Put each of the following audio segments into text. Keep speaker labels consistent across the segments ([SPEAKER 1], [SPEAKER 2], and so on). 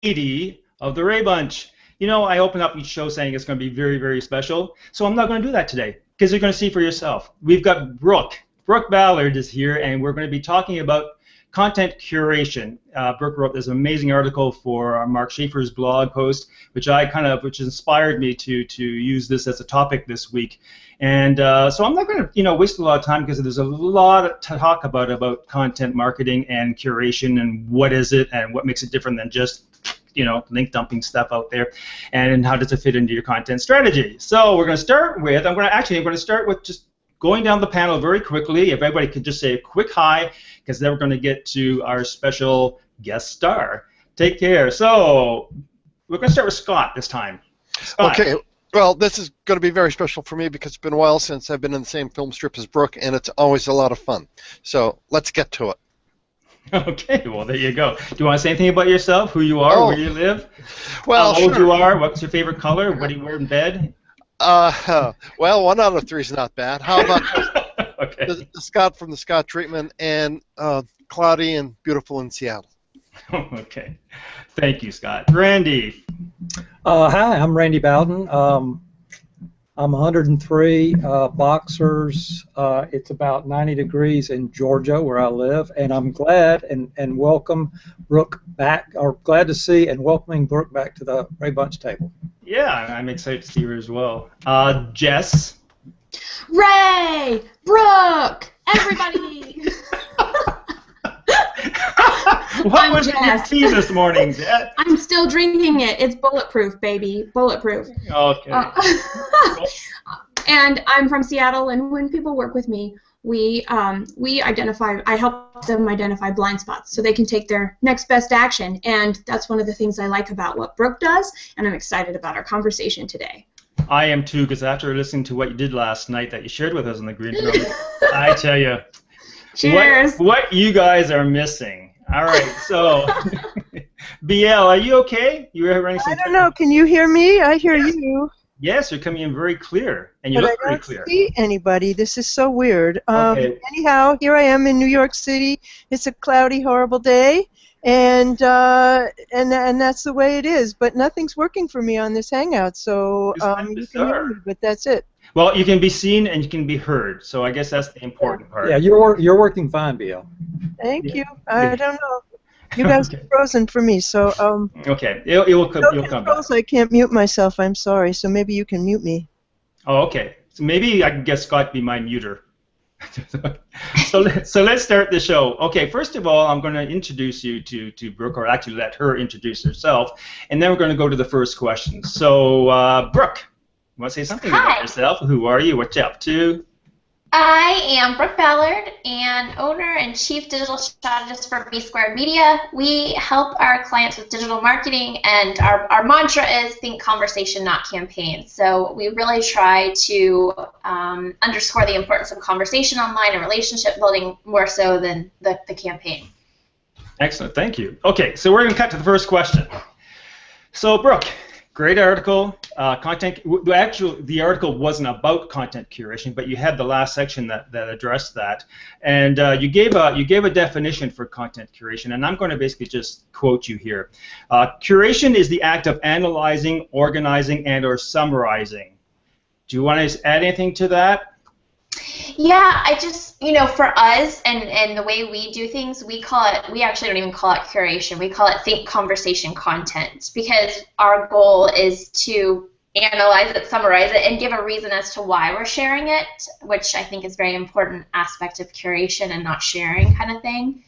[SPEAKER 1] 80 of the Ray Bunch. You know, I open up each show saying it's going to be very, very special, so I'm not going to do that today because you're going to see for yourself. We've got Brooke. Brooke Ballard is here, and we're going to be talking about content curation. Brooke wrote this amazing article for Mark Schaefer's blog post, which inspired me to use this as a topic this week. And so I'm not going to waste a lot of time because there's a lot to talk about content marketing and curation and what is it and what makes it different than just link dumping stuff out there, and how does it fit into your content strategy. So we're going to start with, I'm going to start with just going down the panel very quickly. If everybody could just say a quick hi, because then we're going to get to our special guest star. Take care. So we're going to start with Scott this time. Scott.
[SPEAKER 2] Okay. Well, this is going to be very special for me because it's been a while since I've been in the same film strip as Brooke, and it's always a lot of fun. So let's get to it.
[SPEAKER 1] Okay, well, there you go. Do you want to say anything about yourself, who you are, where you live,
[SPEAKER 2] well,
[SPEAKER 1] how old you are, what's your favorite color, what do you wear in bed?
[SPEAKER 2] Well, 1 out of 3 is not bad. How about
[SPEAKER 1] okay.
[SPEAKER 2] the Scott from the Scott treatment, and cloudy and beautiful in Seattle.
[SPEAKER 1] Okay. Thank you, Scott. Randy.
[SPEAKER 3] Hi, I'm Randy Bowden. I'm 103, boxers. It's about 90 degrees in Georgia where I live, and I'm glad and welcome Brooke back, or glad to see and welcoming Brooke back to the Ray Bunch table.
[SPEAKER 1] Yeah, I'm excited to see her as well. Jess.
[SPEAKER 4] Ray, Brooke, everybody.
[SPEAKER 1] What was your tea this morning, Jess?
[SPEAKER 4] I'm still drinking it. It's bulletproof, baby. Bulletproof.
[SPEAKER 1] Okay.
[SPEAKER 4] And I'm from Seattle, and when people work with me, we identify, I help them identify blind spots so they can take their next best action, and that's one of the things I like about what Brooke does, and I'm excited about our conversation today.
[SPEAKER 1] I am too, because after listening to what you did last night that you shared with us in the green room, I tell you,
[SPEAKER 4] cheers.
[SPEAKER 1] What you guys are missing. All right, so BL, are you okay? You were running some.
[SPEAKER 5] I don't know. Can you hear me? I hear you.
[SPEAKER 1] Yes, you're coming in very clear, and you
[SPEAKER 5] but
[SPEAKER 1] look
[SPEAKER 5] I
[SPEAKER 1] very clear.
[SPEAKER 5] don't see anybody. This is so weird.
[SPEAKER 1] Okay.
[SPEAKER 5] Anyhow, here I am in New York City. It's a cloudy, horrible day, and that's the way it is. But nothing's working for me on this Hangout, so you can hear me, but that's it.
[SPEAKER 1] Well, you can be seen and you can be heard, so I guess that's the important part.
[SPEAKER 3] Yeah, you're working fine, BL.
[SPEAKER 5] Thank you. I don't know. You guys are frozen for me, so
[SPEAKER 1] okay, it will come back.
[SPEAKER 5] I can't mute myself. I'm sorry. So maybe you can mute me.
[SPEAKER 1] Oh, okay. So maybe I can get Scott to be my muter. so let's start the show. Okay, first of all, I'm going to introduce you to Brooke, or actually let her introduce herself, and then we're going to go to the first question. So, Brooke, you want to say something about yourself? Who are you? What you up to?
[SPEAKER 6] I am Brooke Ballard, and owner and chief digital strategist for B Squared Media. We help our clients with digital marketing, and our mantra is think conversation, not campaign. So we really try to underscore the importance of conversation online and relationship building more so than the campaign.
[SPEAKER 1] Excellent, thank you. Okay, so we're going to cut to the first question. So, Brooke, great article. The article wasn't about content curation, but you had the last section that addressed that, and you gave a definition for content curation, and I'm going to basically just quote you here. Curation is the act of analyzing, organizing, and/or summarizing. Do you want to add anything to that?
[SPEAKER 6] Yeah, I just, for us and the way we do things, we actually don't even call it curation. We call it think conversation content, because our goal is to analyze it, summarize it, and give a reason as to why we're sharing it, which I think is a very important aspect of curation and not sharing kind of thing.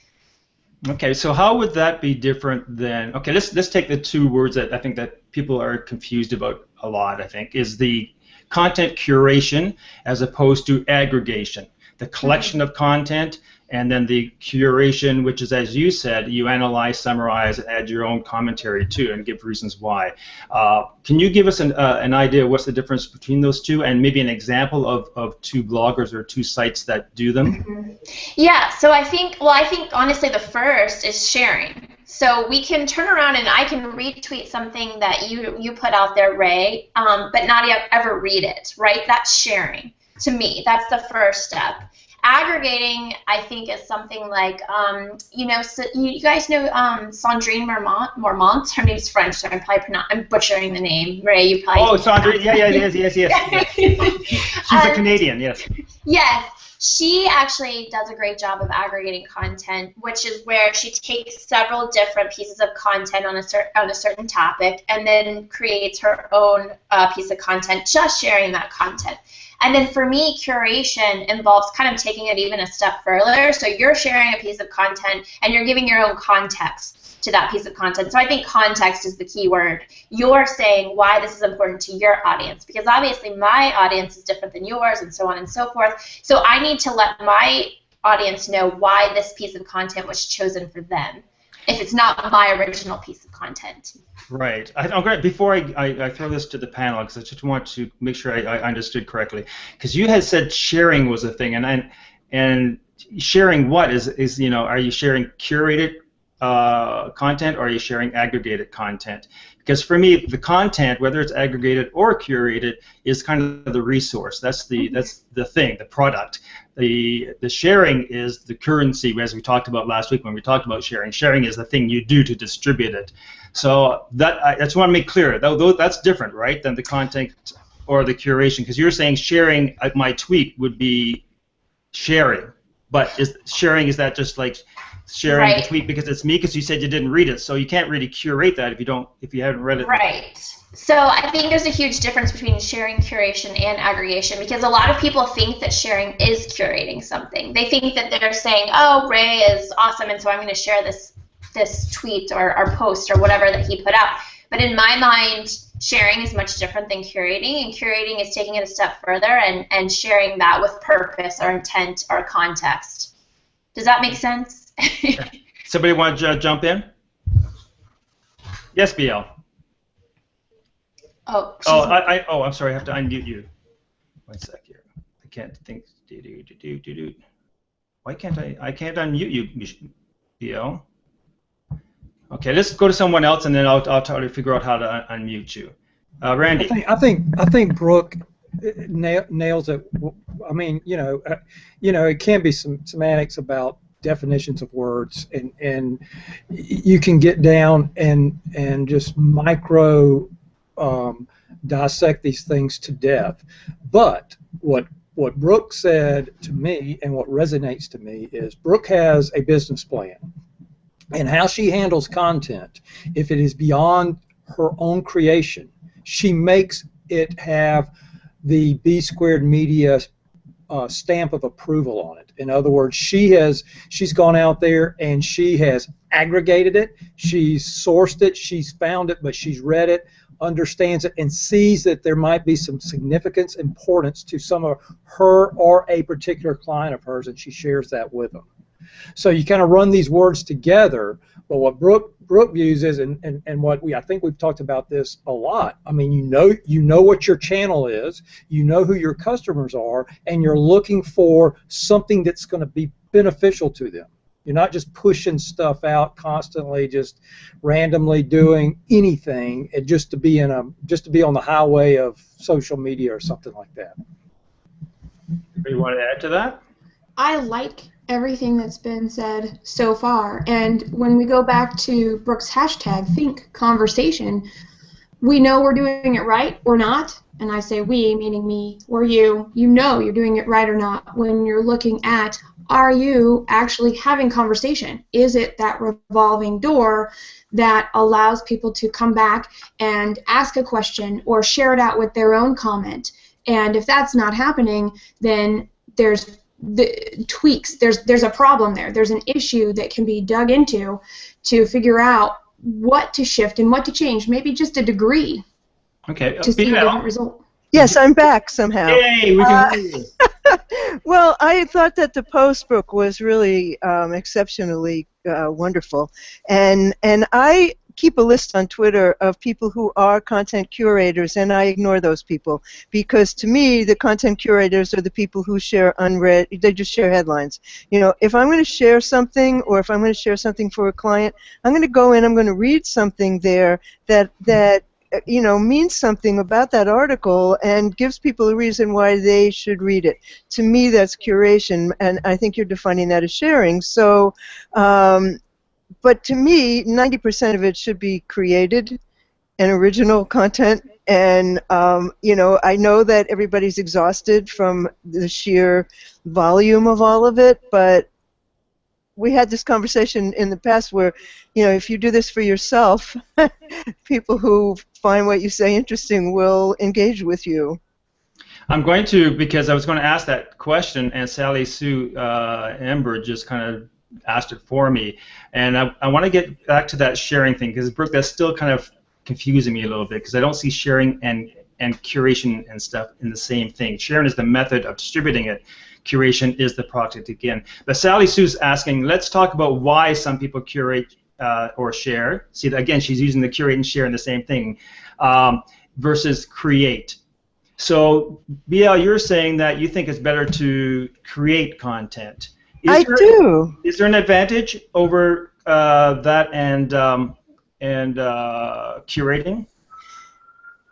[SPEAKER 1] Okay, so how would that be different than, okay, let's take the two words that I think that people are confused about a lot, I think, is the content curation as opposed to aggregation, the collection of content, and then the curation, which is, as you said, you analyze, summarize, and add your own commentary too, and give reasons why. Can you give us an idea of what's the difference between those two, and maybe an example of two bloggers or two sites that do them?
[SPEAKER 6] Yeah, so I think honestly the first is sharing. So we can turn around and I can retweet something that you put out there, Ray, but not ever read it, right? That's sharing. To me, that's the first step. Aggregating, I think, is something like, so you guys know Sandrine Mormont. Her name's French, so I'm butchering the name. Ray, you probably.
[SPEAKER 1] Oh, Sandrine, yes. She's a Canadian, yes.
[SPEAKER 6] Yes. She actually does a great job of aggregating content, which is where she takes several different pieces of content on a certain topic and then creates her own piece of content, just sharing that content. And then for me, curation involves kind of taking it even a step further. So you're sharing a piece of content and you're giving your own context to that piece of content. So I think context is the key word. You're saying why this is important to your audience, because obviously my audience is different than yours and so on and so forth. So I need to let my audience know why this piece of content was chosen for them, if it's not my original piece of content.
[SPEAKER 1] Right. I'm going before I throw this to the panel, because I just want to make sure I understood correctly, because you had said sharing was a thing, and sharing what is are you sharing curated content, or are you sharing aggregated content? Because for me, the content, whether it's aggregated or curated, is kind of the resource. That's the thing, the product. The sharing is the currency, as we talked about last week when we talked about sharing. Sharing is the thing you do to distribute it. So I just want to make clear, though that's different, right, than the content or the curation. Because you're saying sharing my tweet would be sharing, but is that just like sharing the tweet because it's me, because you said you didn't read it, so you can't really curate that if you haven't read it.
[SPEAKER 6] Right. So I think there's a huge difference between sharing, curation, and aggregation, because a lot of people think that sharing is curating something. They think that they're saying, oh, Ray is awesome, and so I'm going to share this tweet or post or whatever that he put out. But in my mind, sharing is much different than curating, and curating is taking it a step further and sharing that with purpose or intent or context. Does that make sense?
[SPEAKER 1] Somebody want to jump in? Yes, BL.
[SPEAKER 6] Oh.
[SPEAKER 1] I'm sorry. I have to unmute you. 1 sec here. I can't think. Why can't I can't unmute you, BL. Okay, let's go to someone else, and then I'll try to figure out how to unmute you. Randy.
[SPEAKER 3] I think Brooke nails it. I mean, it can be some semantics about definitions of words, and you can get down and just micro dissect these things to death. But what Brooke said to me, and what resonates to me, is Brooke has a business plan, and how she handles content, if it is beyond her own creation, she makes it have the B Squared Media stamp of approval on it. In other words, she's gone out there and she has aggregated it, she's sourced it, she's found it, but she's read it, understands it, and sees that there might be some significance, importance to some of her or a particular client of hers, and she shares that with them. So you kind of run these words together, but what Brooke views is, and what I think we've talked about this a lot. I mean, you know what your channel is, you know who your customers are, and you're looking for something that's going to be beneficial to them. You're not just pushing stuff out constantly, just randomly doing anything, just to be on the highway of social media or something like that.
[SPEAKER 1] You want to add to that?
[SPEAKER 4] I like everything that's been said so far, and when we go back to Brooke's hashtag, think conversation, we know we're doing it right or not, and I say we, meaning me or you know you're doing it right or not when you're looking at, are you actually having conversation? Is it that revolving door that allows people to come back and ask a question or share it out with their own comment? And if that's not happening, then there's the tweaks. There's a problem there. There's an issue that can be dug into to figure out what to shift and what to change. Maybe just a degree.
[SPEAKER 1] Okay.
[SPEAKER 4] To see a different result.
[SPEAKER 5] Yes, I'm back somehow.
[SPEAKER 1] Yay! We can hear you.
[SPEAKER 5] Well, I thought that the post, Brooke, was really exceptionally wonderful, and I keep a list on Twitter of people who are content curators, and I ignore those people, because to me the content curators are the people who share unread, they just share headlines. If I'm going to share something, or if I'm going to share something for a client, I'm going to go in, I'm going to read something there that means something about that article and gives people a reason why they should read it. To me, that's curation, and I think you're defining that as sharing. So, but to me, 90% of it should be created and original content. And, I know that everybody's exhausted from the sheer volume of all of it, but we had this conversation in the past where, if you do this for yourself, people who find what you say interesting will engage with you.
[SPEAKER 1] I'm going to, because I was going to ask that question, and Sally Sue Ember just kind of asked it for me. And I want to get back to that sharing thing, because, Brooke, that's still kind of confusing me a little bit, because I don't see sharing and curation and stuff in the same thing. Sharing is the method of distributing it. Curation is the project again. But Sally Sue's asking, let's talk about why some people curate or share. See, again, she's using the curate and share in the same thing, versus create. So, BL, you're saying that you think it's better to create content.
[SPEAKER 5] I do.
[SPEAKER 1] Is there an advantage over that and curating?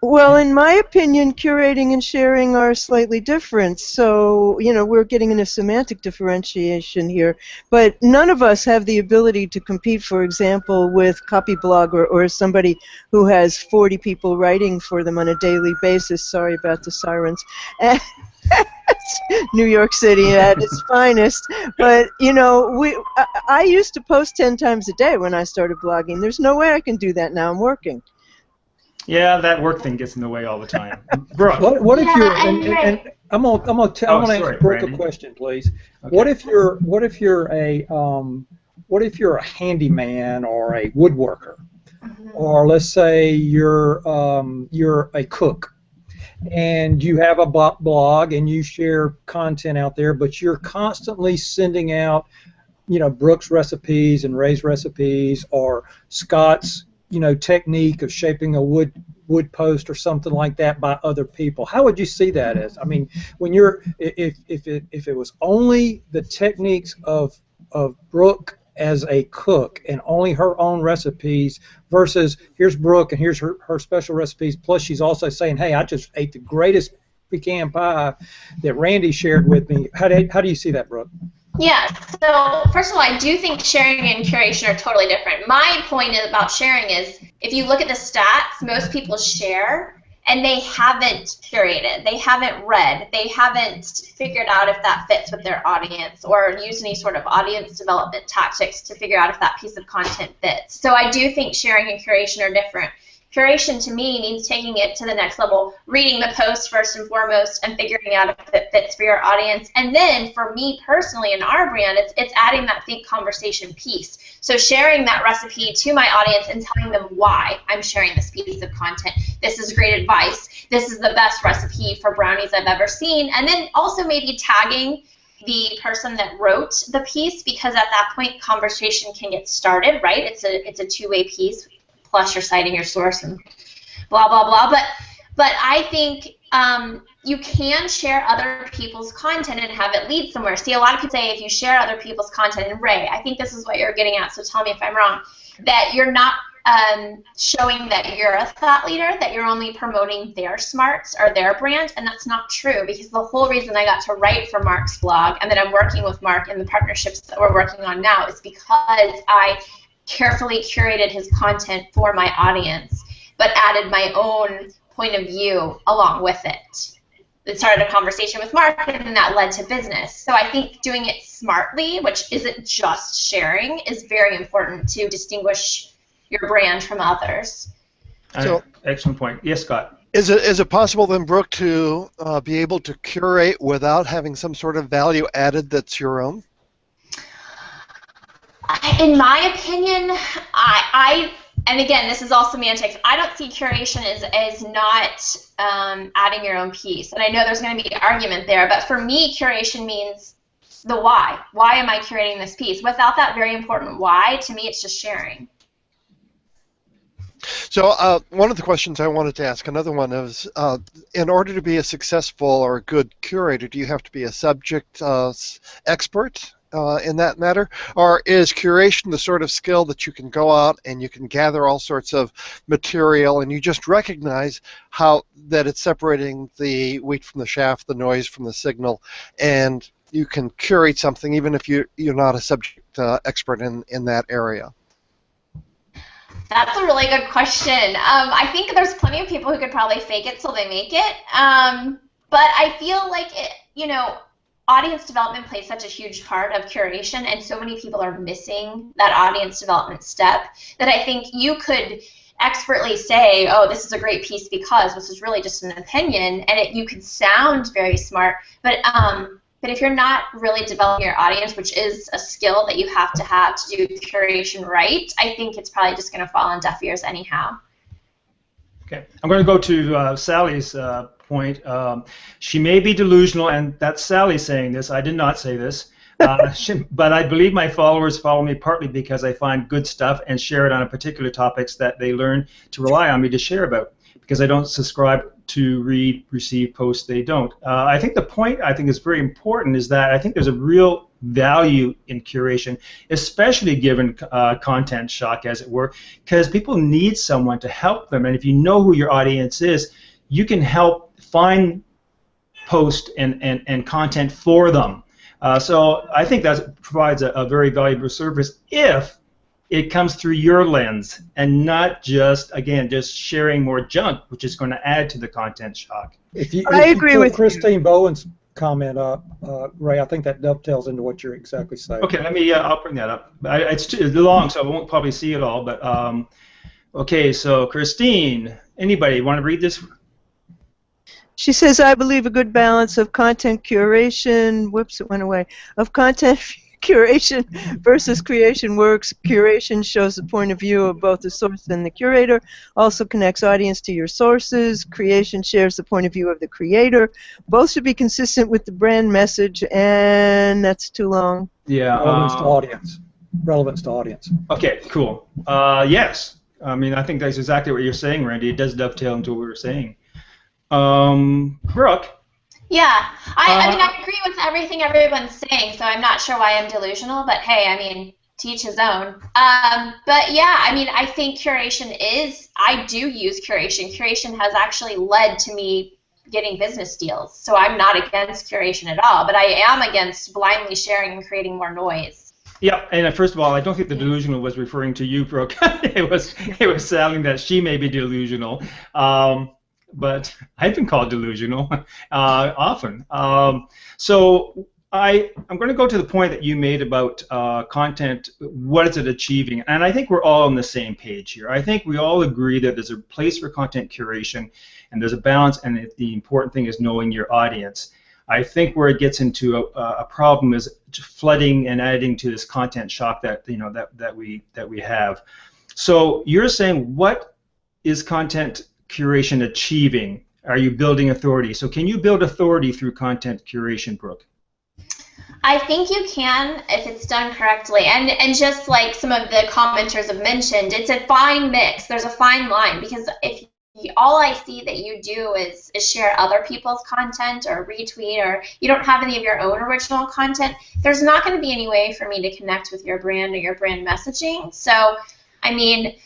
[SPEAKER 5] Well, in my opinion, curating and sharing are slightly different. So, we're getting into semantic differentiation here. But none of us have the ability to compete, for example, with Copyblog or somebody who has 40 people writing for them on a daily basis. Sorry about the sirens. New York City at its finest. But, I used to post 10 times a day when I started blogging. There's no way I can do that now. I'm working.
[SPEAKER 1] Yeah, that work thing gets in the way all the time. Brooke.
[SPEAKER 3] What if you're? And I'm gonna ask Brooke a question, please. Okay. What if you're a handyman or a woodworker, or let's say you're a cook, and you have a blog and you share content out there, but you're constantly sending out, Brooke's recipes and Ray's recipes, or Scott's technique of shaping a wood post or something like that by other people. How would you see that as? I mean, when you're if it was only the techniques of Brooke as a cook and only her own recipes versus here's Brooke and here's her special recipes, plus she's also saying, hey, I just ate the greatest pecan pie that Randy shared with me. How do you see that, Brooke?
[SPEAKER 6] Yeah, so first of all, I do think sharing and curation are totally different. My point about sharing is, if you look at the stats, most people share and they haven't curated, they haven't read, they haven't figured out if that fits with their audience or used any sort of audience development tactics to figure out if that piece of content fits. So I do think sharing and curation are different. Curation to me means taking it to the next level, reading the post first and foremost and figuring out if it fits for your audience. And then for me personally in our brand, it's adding that think conversation piece. So sharing that recipe to my audience and telling them why I'm sharing this piece of content. This is great advice. This is the best recipe for brownies I've ever seen. And then also maybe tagging the person that wrote the piece, because at that point conversation can get started, right? It's a two-way piece. Plus you're citing your source and blah, blah, blah. But I think you can share other people's content and have it lead somewhere. See, a lot of people say if you share other people's content, and Ray, I think this is what you're getting at, so tell me if I'm wrong, that you're not showing that you're a thought leader, that you're only promoting their smarts or their brand, and that's not true, because the whole reason I got to write for Mark's blog and that I'm working with Mark in the partnerships that we're working on now is because I carefully curated his content for my audience, but added my own point of view along with it. It started a conversation with Mark, and then that led to business. So I think doing it smartly, which isn't just sharing, is very important to distinguish your brand from others.
[SPEAKER 2] So,
[SPEAKER 1] excellent point. Yes, Scott.
[SPEAKER 2] Is it possible then, Brooke, to be able to curate without having some sort of value added that's your own?
[SPEAKER 6] In my opinion, and again, this is all semantics, I don't see curation as not adding your own piece. And I know there's going to be an argument there, but for me, curation means the why. Why am I curating this piece? Without that very important why, to me, it's just sharing.
[SPEAKER 2] So one of the questions I wanted to ask, another one is, in order to be a successful or a good curator, do you have to be a subject expert in that matter, or is curation the sort of skill that you can go out and you can gather all sorts of material and you just recognize how that it's separating the wheat from the chaff, the noise from the signal, and you can curate something even if you're not a subject expert in that area?
[SPEAKER 6] That's a really good question. I think there's plenty of people who could probably fake it till they make it. But I feel like audience development plays such a huge part of curation, and so many people are missing that audience development step that I think you could expertly say, oh, this is a great piece because this is really just an opinion, and you could sound very smart, but if you're not really developing your audience, which is a skill that you have to do curation right, I think it's probably just going to fall on deaf ears anyhow.
[SPEAKER 1] Okay, I'm going to go to Sally's point. She may be delusional, and that's Sally saying this. I did not say this. But I believe my followers follow me partly because I find good stuff and share it on a particular topics that they learn to rely on me to share about, because I don't subscribe to read, receive, post, they don't. I think the point I think is very important is that I think there's a real value in curation, especially given content shock, as it were, because people need someone to help them, and if you know who your audience is, you can help find post and content for them. So I think that provides a very valuable service if it comes through your lens and not just, again, just sharing more junk, which is going to add to the content shock.
[SPEAKER 5] I agree with
[SPEAKER 3] Christine Bowen's comment up, Ray. I think that dovetails into what you're exactly saying.
[SPEAKER 1] Okay, let me. I'll bring that up. It's too long, so I won't probably see it all. But okay, so Christine, anybody want to read this?
[SPEAKER 5] She says, I believe a good balance of content curation, whoops, it went away, of content curation versus creation works. Curation shows the point of view of both the source and the curator, also connects audience to your sources. Creation shares the point of view of the creator. Both should be consistent with the brand message, and that's too long.
[SPEAKER 1] Yeah.
[SPEAKER 3] Relevance to audience. Relevance to audience.
[SPEAKER 1] Okay, cool. Yes. I mean, I think that's exactly what you're saying, Randy. It does dovetail into what we were saying. Brooke?
[SPEAKER 6] Yeah, I mean, I agree with everything everyone's saying, so I'm not sure why I'm delusional, but hey, I mean, to each his own. But yeah, I mean, I think curation I do use curation. Curation has actually led to me getting business deals, so I'm not against curation at all, but I am against blindly sharing and creating more noise.
[SPEAKER 1] Yeah, and first of all, I don't think the delusional was referring to you, Brooke. it was sounding that she may be delusional. But I've been called delusional often. So I'm going to go to the point that you made about content, what is it achieving? And I think we're all on the same page here. I think we all agree that there's a place for content curation, and there's a balance, and the important thing is knowing your audience. I think where it gets into a problem is flooding and adding to this content shock that that we have. So you're saying, what is content curation achieving? Are you building authority? So can you build authority through content curation, Brooke?
[SPEAKER 6] I think you can if it's done correctly, and just like some of the commenters have mentioned, it's a fine mix. There's a fine line, because if all I see that you do is share other people's content or retweet, or you don't have any of your own original content, there's not going to be any way for me to connect with your brand or your brand messaging. So I mean,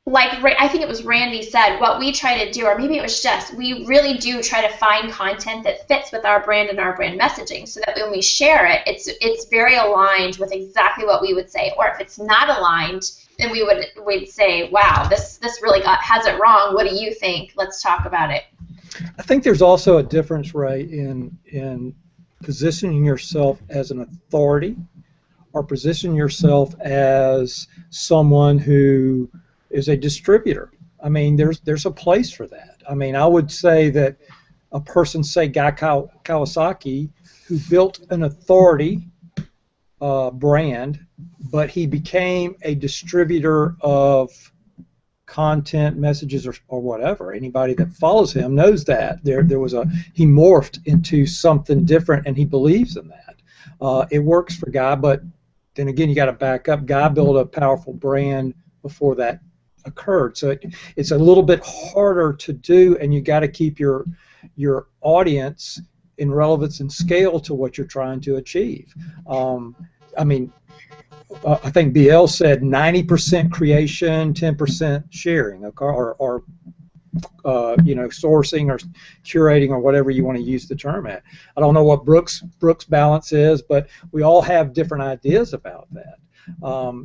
[SPEAKER 6] like I think it was Randy said, what we try to do, or maybe it was Jess, we really do try to find content that fits with our brand and our brand messaging, so that when we share it, it's very aligned with exactly what we would say. Or if it's not aligned, then we'd say, wow, this really has it wrong. What do you think? Let's talk about it.
[SPEAKER 3] I think there's also a difference, Ray, in positioning yourself as an authority, or positioning yourself as someone who is a distributor. I mean, there's a place for that. I mean, I would say that a person, say Guy Kawasaki, who built an authority brand, but he became a distributor of content, messages, or whatever. Anybody that follows him knows that he morphed into something different, and he believes in that. It works for Guy, but then again, you got to back up. Guy built a powerful brand before that occurred, so it's a little bit harder to do, and you got to keep your audience in relevance and scale to what you're trying to achieve. I mean, I think BL said 90% creation, 10% sharing, or you know, sourcing or curating or whatever you want to use the term at. I don't know what Brooke's balance is, but we all have different ideas about that.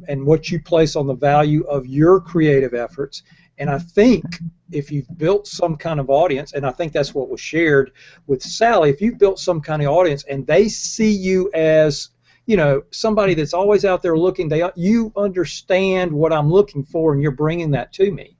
[SPEAKER 3] And what you place on the value of your creative efforts. And I think if you've built some kind of audience, and I think that's what was shared with Sally, if you've built some kind of audience and they see you as, you know, somebody that's always out there looking, you understand what I'm looking for and you're bringing that to me,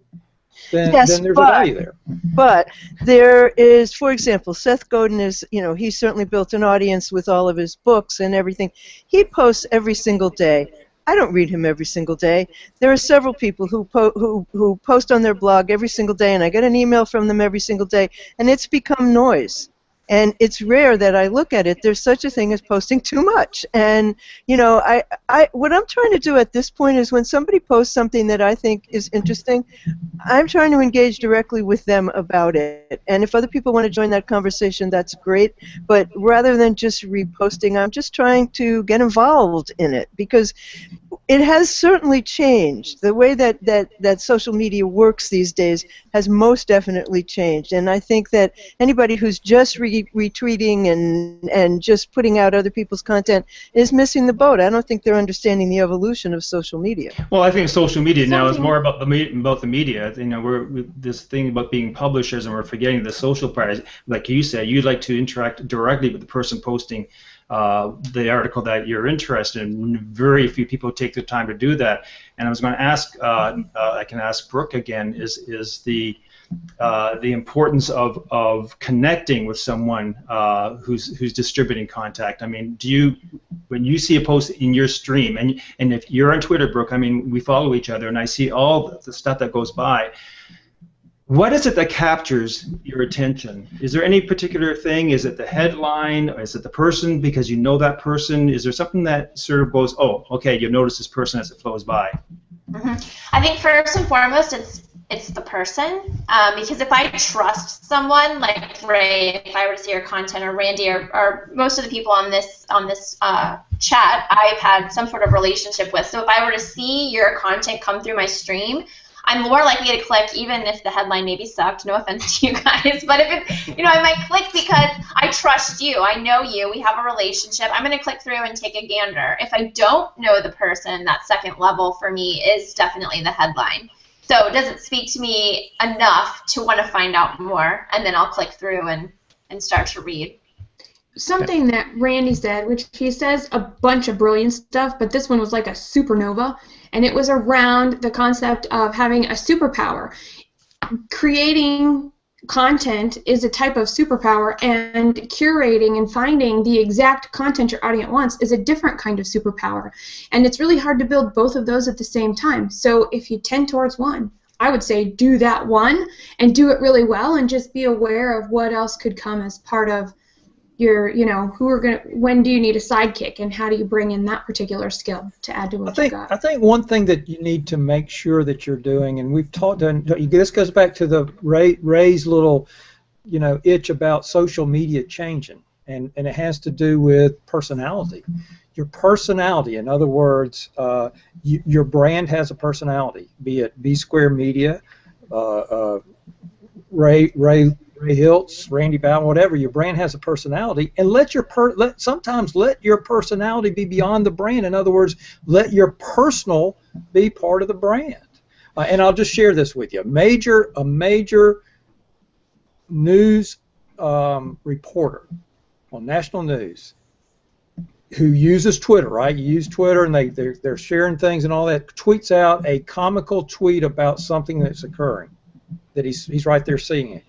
[SPEAKER 3] then there's a value there.
[SPEAKER 5] But there is, for example, Seth Godin is, you know, he's certainly built an audience with all of his books and everything. He posts every single day. I don't read him every single day. There are several people who post on their blog every single day, and I get an email from them every single day, and it's become noise. And it's rare that I look at it. There's such a thing as posting too much. And, you know, what I'm trying to do at this point is when somebody posts something that I think is interesting, I'm trying to engage directly with them about it. And if other people want to join that conversation, that's great. But rather than just reposting, I'm just trying to get involved in it, because it has certainly changed. The way that social media works these days has most definitely changed. And I think that anybody who's just retweeting and just putting out other people's content is missing the boat. I don't think they're understanding the evolution of social media.
[SPEAKER 1] Well, I think social media now is more about the media. You know, we're this thing about being publishers, and we're forgetting the social part. Like you said, you'd like to interact directly with the person posting the article that you're interested in. Very few people take the time to do that. And I was going to ask, I can ask Brooke again, is the importance of connecting with someone who's distributing content. I mean, when you see a post in your stream, and if you're on Twitter, Brooke, I mean, we follow each other, and I see all the stuff that goes by. What is it that captures your attention? Is there any particular thing? Is it the headline? Or is it the person because you know that person? Is there something that sort of goes, oh, okay, you'll notice this person as it flows by?
[SPEAKER 6] Mm-hmm. I think first and foremost, it's the person, because if I trust someone, like Ray, if I were to see your content, or Randy, or most of the people on this chat, I've had some sort of relationship with. So if I were to see your content come through my stream, I'm more likely to click, even if the headline maybe sucked. No offense to you guys, but if it, you know, I might click because I trust you. I know you. We have a relationship. I'm going to click through and take a gander. If I don't know the person, that second level for me is definitely the headline. So does it speak to me enough to want to find out more? And then I'll click through and start to read.
[SPEAKER 4] Something that Randy said, which he says a bunch of brilliant stuff, but this one was like a supernova, and it was around the concept of having a superpower. Creating content is a type of superpower, and curating and finding the exact content your audience wants is a different kind of superpower. And it's really hard to build both of those at the same time. So if you tend towards one, I would say do that one and do it really well, and just be aware of what else could come as part of your, you know, when do you need a sidekick, and how do you bring in that particular skill to add to what you got?
[SPEAKER 3] I think one thing that you need to make sure that you're doing, and we've talked, and this goes back to the Ray's little, you know, itch about social media changing, and it has to do with personality. Your personality, in other words, your brand has a personality, be it B Square Media, Ray Hiltz, Randy Ballard, whatever. Your brand has a personality, and sometimes let your personality be beyond the brand. In other words, let your personal be part of the brand. And I'll just share this with you. A major news reporter on national news who uses Twitter, right? You use Twitter, and they're sharing things and all that. Tweets out a comical tweet about something that's occurring, that he's right there seeing it.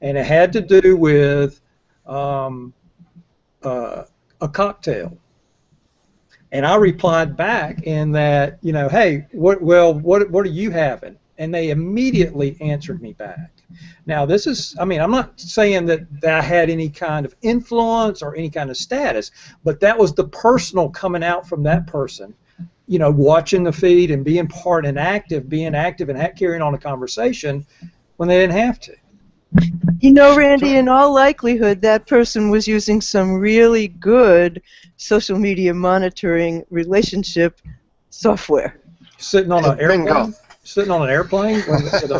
[SPEAKER 3] And it had to do with a cocktail. And I replied back in that, you know, hey, what are you having? And they immediately answered me back. Now, this is, I mean, I'm not saying that I had any kind of influence or any kind of status, but that was the personal coming out from that person, you know, watching the feed and being active and carrying on a conversation when they didn't have to.
[SPEAKER 5] You know, Randy, in all likelihood, that person was using some really good social media monitoring relationship software.
[SPEAKER 3] Sitting on an
[SPEAKER 2] Bingo.
[SPEAKER 3] airplane? Sitting on an airplane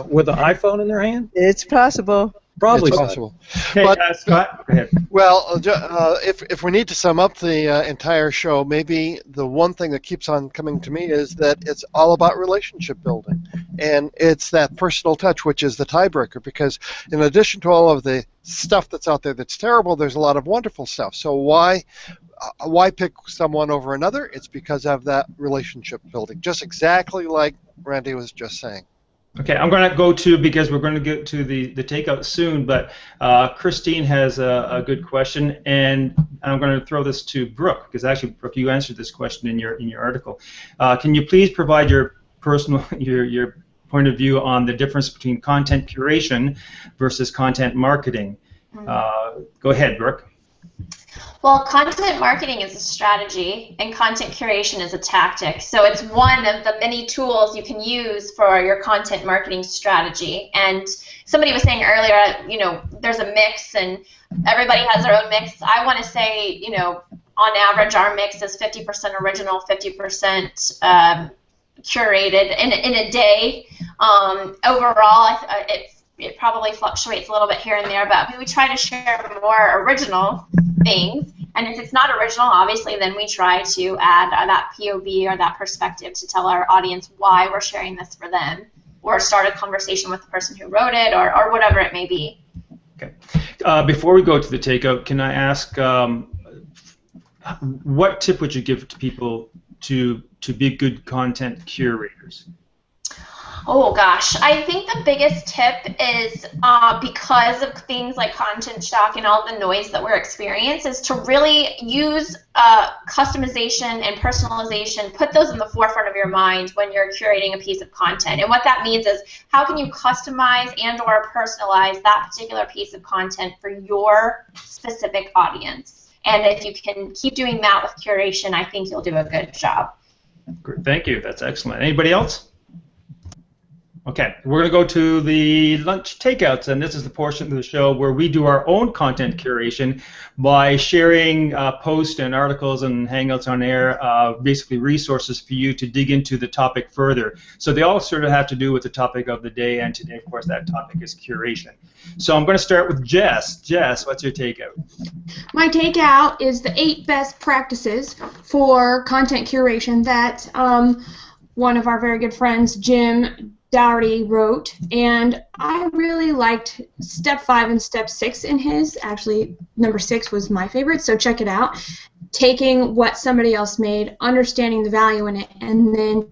[SPEAKER 3] with an iPhone in their hand?
[SPEAKER 5] It's possible.
[SPEAKER 3] Probably
[SPEAKER 2] It's
[SPEAKER 3] so.
[SPEAKER 2] possible.
[SPEAKER 1] Okay,
[SPEAKER 2] But-
[SPEAKER 1] Scott, go ahead.
[SPEAKER 2] Well, if we need to sum up the entire show, maybe the one thing that keeps on coming to me is that it's all about relationship building, and it's that personal touch which is the tiebreaker. Because in addition to all of the stuff that's out there that's terrible, there's a lot of wonderful stuff. So why pick someone over another? It's because of that relationship building, just exactly like Randy was just saying.
[SPEAKER 1] Okay, I'm going to go to, because we're going to get to the takeout soon, but Christine has a good question, and I'm going to throw this to Brooke, because actually, Brooke, you answered this question in your article. Can you please provide your personal your point of view on the difference between content curation versus content marketing? Go ahead, Brooke.
[SPEAKER 6] Well, content marketing is a strategy, and content curation is a tactic. So it's one of the many tools you can use for your content marketing strategy. And somebody was saying earlier, you know, there's a mix, and everybody has their own mix. I want to say, you know, on average, our mix is 50% original, 50% curated in a day. Overall, it probably fluctuates a little bit here and there, but we try to share more original things. And if it's not original, obviously, then we try to add that POV or that perspective to tell our audience why we're sharing this for them, or start a conversation with the person who wrote it, or whatever it may be.
[SPEAKER 1] Okay. Before we go to the takeout, can I ask what tip would you give to people to be good content curators?
[SPEAKER 6] Oh gosh, I think the biggest tip is because of things like content shock and all the noise that we're experiencing, is to really use customization and personalization, put those in the forefront of your mind when you're curating a piece of content. And what that means is, how can you customize and or personalize that particular piece of content for your specific audience? And if you can keep doing that with curation, I think you'll do a good job.
[SPEAKER 1] Great. Thank you. That's excellent. Anybody else? Okay, we're going to go to the lunch takeouts, and this is the portion of the show where we do our own content curation by sharing posts and articles and hangouts on air, basically resources for you to dig into the topic further. So they all sort of have to do with the topic of the day, and today, of course, that topic is curation. So I'm going to start with Jess. Jess, what's your takeout?
[SPEAKER 4] My takeout is the 8 best practices for content curation that one of our very good friends, Jim Dougherty, wrote, and I really liked step 5 and step 6 in his. Actually, number 6 was my favorite, so check it out. Taking what somebody else made, understanding the value in it, and then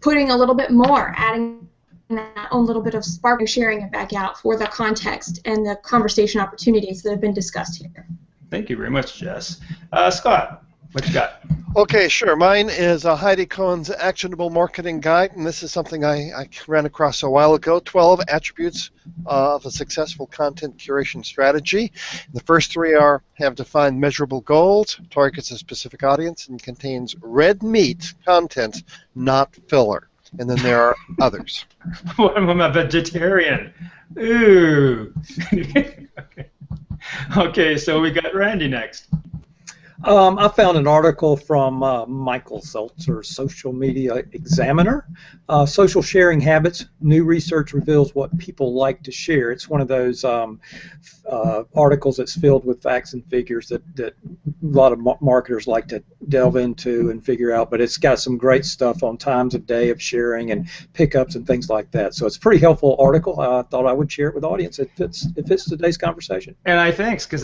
[SPEAKER 4] putting a little bit more, adding that own little bit of spark and sharing it back out for the context and the conversation opportunities that have been discussed here.
[SPEAKER 1] Thank you very much, Jess. Scott, what you got?
[SPEAKER 2] Okay, sure. Mine is Heidi Cohen's Actionable Marketing Guide, and this is something I ran across a while ago. 12 attributes of a successful content curation strategy. The first 3 have defined measurable goals, targets a specific audience, and contains red meat content, not filler. And then there are others.
[SPEAKER 1] I'm a vegetarian. Ooh. Okay, so we got Randy next.
[SPEAKER 3] I found an article from Michael Seltzer's Social Media Examiner. Social sharing habits. New research reveals what people like to share. It's one of those articles that's filled with facts and figures that a lot of marketers like to delve into and figure out, but it's got some great stuff on times of day of sharing and pickups and things like that. So it's a pretty helpful article. I thought I would share it with the audience. It fits today's conversation.
[SPEAKER 1] And I thanks, because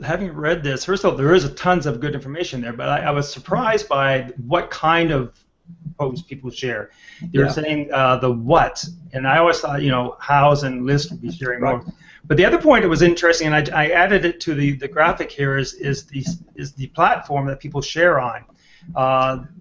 [SPEAKER 1] having read this, first of all, there is a tons of good information there, but I was surprised by what kind of posts people share. You're saying the what, and I always thought, you know, hows and lists would be sharing more. But the other point that was interesting, and I added it to the graphic here, is the platform that people share on.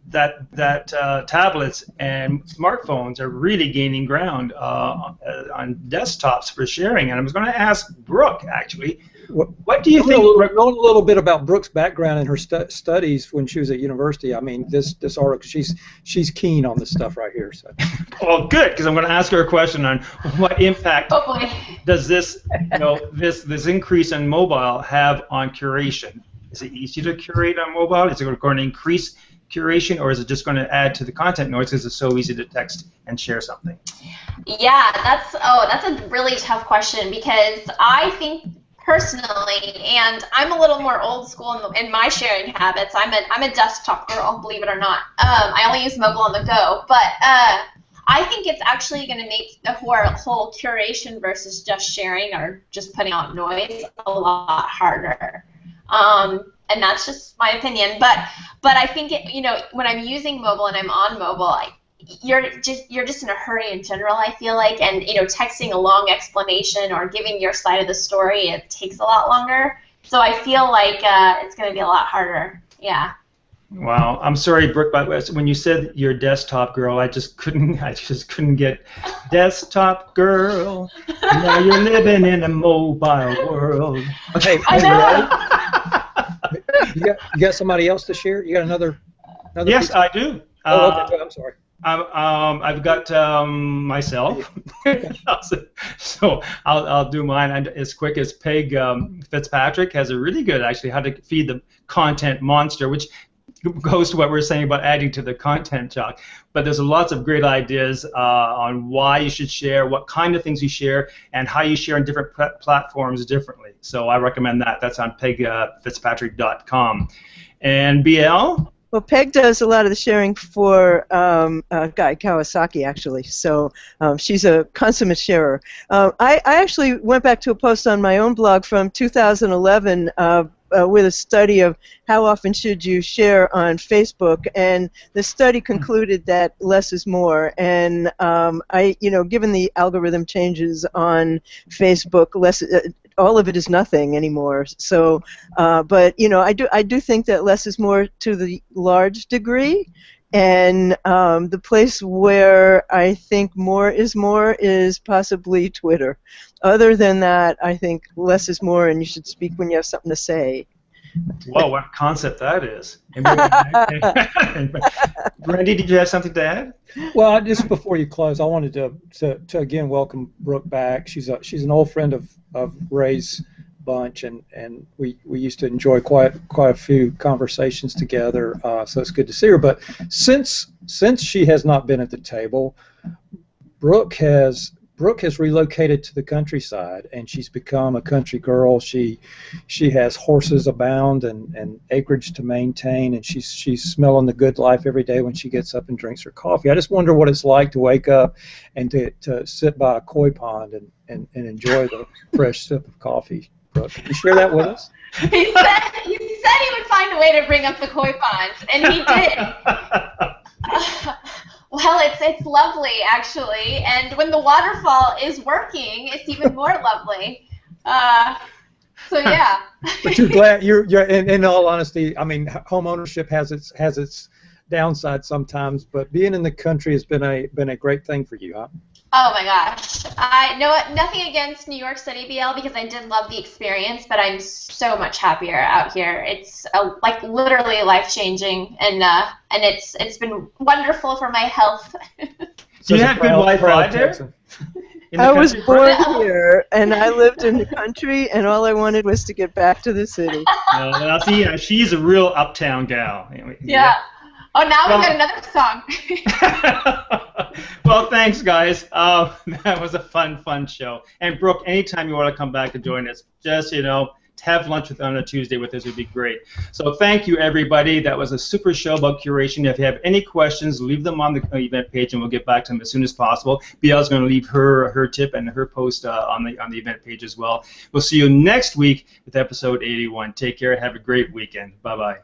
[SPEAKER 1] That tablets and smartphones are really gaining ground on desktops for sharing. And I was going to ask Brooke, actually, What do you think?
[SPEAKER 3] Knowing a little bit about Brooke's background and her studies when she was at university, I mean, this article, she's keen on this stuff right here. So.
[SPEAKER 1] Well, good, because I'm going to ask her a question on what impact does this, this increase in mobile have on curation? Is it easy to curate on mobile? Is it going to increase curation, or is it just going to add to the content noise because it's so easy to text and share something?
[SPEAKER 6] Yeah, that's a really tough question, because I think personally, and I'm a little more old school in my sharing habits. I'm a desktop girl, believe it or not. I only use mobile on the go, but I think it's actually going to make the whole curation versus just sharing or just putting out noise a lot harder. And that's just my opinion. But I think when I'm using mobile and I'm on mobile, you're just in a hurry in general, I feel like, and texting a long explanation or giving your side of the story, it takes a lot longer. So I feel like it's going to be a lot harder. Yeah.
[SPEAKER 1] Wow, I'm sorry, Brooke, but when you said you're a desktop girl, I just couldn't get desktop girl. Now you're living in a mobile world.
[SPEAKER 3] Okay,
[SPEAKER 6] I know.
[SPEAKER 3] You got somebody else to share? You got another
[SPEAKER 1] Yes,
[SPEAKER 3] piece?
[SPEAKER 1] I do.
[SPEAKER 3] Okay, I'm sorry.
[SPEAKER 1] I've got myself, so I'll do mine as quick as Peg Fitzpatrick has a really good, actually, how to feed the content monster, which goes to what we're saying about adding to the content chalk. But there's lots of great ideas on why you should share, what kind of things you share, and how you share on different platforms differently. So I recommend that. That's on pegfitzpatrick.com. And BL?
[SPEAKER 5] Well, Peg does a lot of the sharing for Guy Kawasaki, actually. So she's a consummate sharer. I actually went back to a post on my own blog from 2011 with a study of how often should you share on Facebook, and the study concluded that less is more. And given the algorithm changes on Facebook, all of it is nothing anymore. So, but I do think that less is more to the large degree, and the place where I think more is possibly Twitter. Other than that, I think less is more, and you should speak when you have something to say.
[SPEAKER 1] Whoa, what concept that is. Randy, did you have something to add?
[SPEAKER 3] Well, just before you close, I wanted to again welcome Brooke back. She's an old friend of Ray's bunch, and we used to enjoy quite a few conversations together. So it's good to see her. But since she has not been at the table, Brooke has relocated to the countryside, and she's become a country girl. She has horses abound and acreage to maintain, and she's smelling the good life every day when she gets up and drinks her coffee. I just wonder what it's like to wake up and to sit by a koi pond and enjoy the fresh sip of coffee. Brooke, can you share that with us?
[SPEAKER 6] He said he would find a way to bring up the koi ponds, and he did. Well, it's lovely, actually, and when the waterfall is working, it's even more lovely. So yeah.
[SPEAKER 3] But you're glad you're in all honesty. I mean, home ownership has its downside sometimes, but being in the country has been a great thing for you, huh?
[SPEAKER 6] Oh my gosh. I know nothing against New York City, BL, because I did love the experience, but I'm so much happier out here. It's like literally life-changing, and it's been wonderful for my health.
[SPEAKER 1] Do you have good Wi-Fi there?
[SPEAKER 5] I was born here, and I lived in the country, and all I wanted was to get back to the city.
[SPEAKER 1] Now, see, she's a real uptown gal.
[SPEAKER 6] Yeah. Oh, now we've got another song.
[SPEAKER 1] Well, thanks, guys. That was a fun show. And Brooke, anytime you want to come back and join us, just to have lunch on a Tuesday with us would be great. So thank you, everybody. That was a super show about curation. If you have any questions, leave them on the event page, and we'll get back to them as soon as possible. BL's going to leave her tip and her post on the event page as well. We'll see you next week with episode 81. Take care. Have a great weekend. Bye-bye.